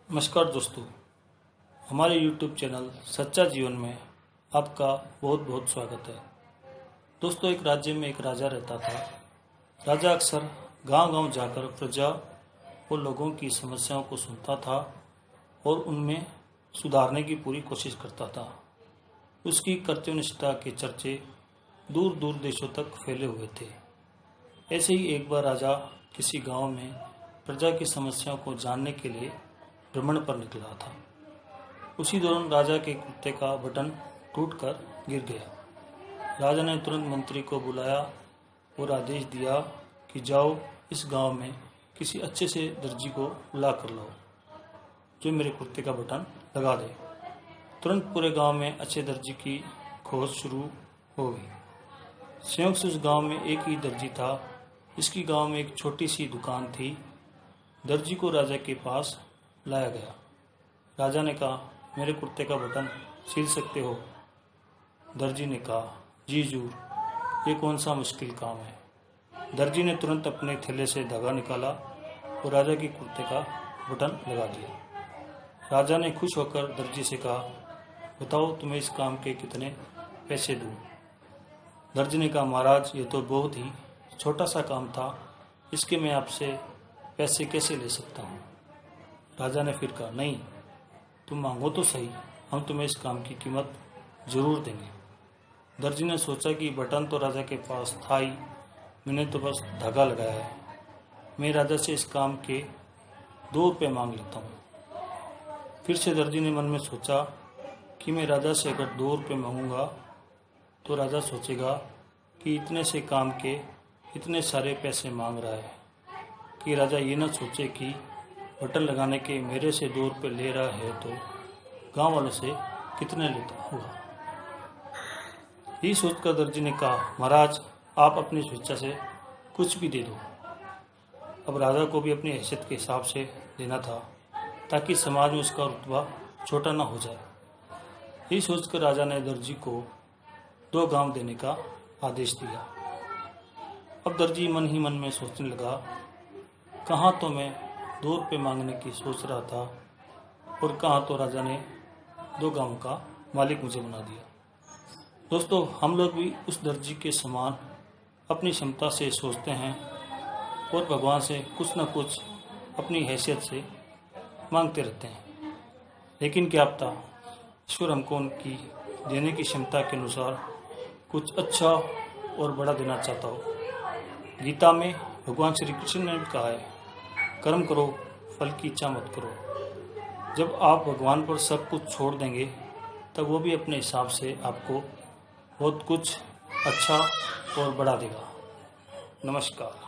नमस्कार दोस्तों, हमारे YouTube चैनल सच्चा जीवन में आपका बहुत बहुत स्वागत है। दोस्तों, एक राज्य में एक राजा रहता था। राजा अक्सर गांव-गांव जाकर प्रजा और लोगों की समस्याओं को सुनता था और उनमें सुधारने की पूरी कोशिश करता था। उसकी कर्तव्यनिष्ठा के चर्चे दूर दूर देशों तक फैले हुए थे। ऐसे ही एक बार राजा किसी गांव में प्रजा की समस्याओं को जानने के लिए भ्रमण पर निकला था। उसी दौरान राजा के कुत्ते का बटन टूटकर गिर गया। राजा ने तुरंत मंत्री को बुलाया और आदेश दिया कि जाओ इस गांव में किसी अच्छे से दर्जी को बुला कर लाओ जो मेरे कुत्ते का बटन लगा दे। तुरंत पूरे गांव में अच्छे दर्जी की खोज शुरू हो गई। संयोग से उस गांव में एक ही दर्जी था। इसकी गांव में एक छोटी सी दुकान थी। दर्जी को राजा के पास लाया गया। राजा ने कहा, मेरे कुत्ते का बटन सिल सकते हो? दर्जी ने कहा, जी जरूर, ये कौन सा मुश्किल काम है। दर्जी ने तुरंत अपने थैले से धागा निकाला और राजा के कुत्ते का बटन लगा दिया। राजा ने खुश होकर दर्जी से कहा, बताओ तुम्हें इस काम के कितने पैसे दूं? दर्जी ने कहा, महाराज, ये तो बहुत ही छोटा सा काम था, इसके मैं आपसे पैसे कैसे ले सकता हूँ। राजा ने फिर कहा, नहीं, तुम मांगो तो सही, हम तुम्हें इस काम की कीमत जरूर देंगे। दर्जी ने सोचा कि बटन तो राजा के पास था ही, मैंने तो बस धागा लगाया है। मैं राजा से इस काम के 2 रुपये मांग लेता हूँ। फिर से दर्जी ने मन में सोचा कि मैं राजा से अगर 2 रुपये मांगूंगा तो राजा सोचेगा कि इतने से काम के इतने सारे पैसे मांग रहा है, कि राजा ये ना सोचे कि बटन लगाने के मेरे से 2 रुपये ले रहा है तो गांव वालों से कितने लेता होगा। यही सोचकर दर्जी ने कहा, महाराज, आप अपनी स्वेच्छा से कुछ भी दे दो। अब राजा को भी अपनी हैसियत के हिसाब से देना था ताकि समाज में उसका रुतबा छोटा ना हो जाए। यही सोचकर राजा ने दर्जी को 2 गांव देने का आदेश दिया। अब दर्जी मन ही मन में सोचने लगा, कहाँ तो मैं 2 रुपये मांगने की सोच रहा था और कहाँ तो राजा ने 2 गांव का मालिक मुझे बना दिया। दोस्तों, हम लोग भी उस दर्जी के समान अपनी क्षमता से सोचते हैं और भगवान से कुछ न कुछ अपनी हैसियत से मांगते रहते हैं, लेकिन क्या पता ईश्वर हमको उनकी देने की क्षमता के अनुसार कुछ अच्छा और बड़ा देना चाहता हो। गीता में भगवान श्री कृष्ण ने भी कहा है, कर्म करो, फल की इच्छा मत करो। जब आप भगवान पर सब कुछ छोड़ देंगे तब वो भी अपने हिसाब से आपको बहुत कुछ अच्छा और बड़ा देगा। नमस्कार।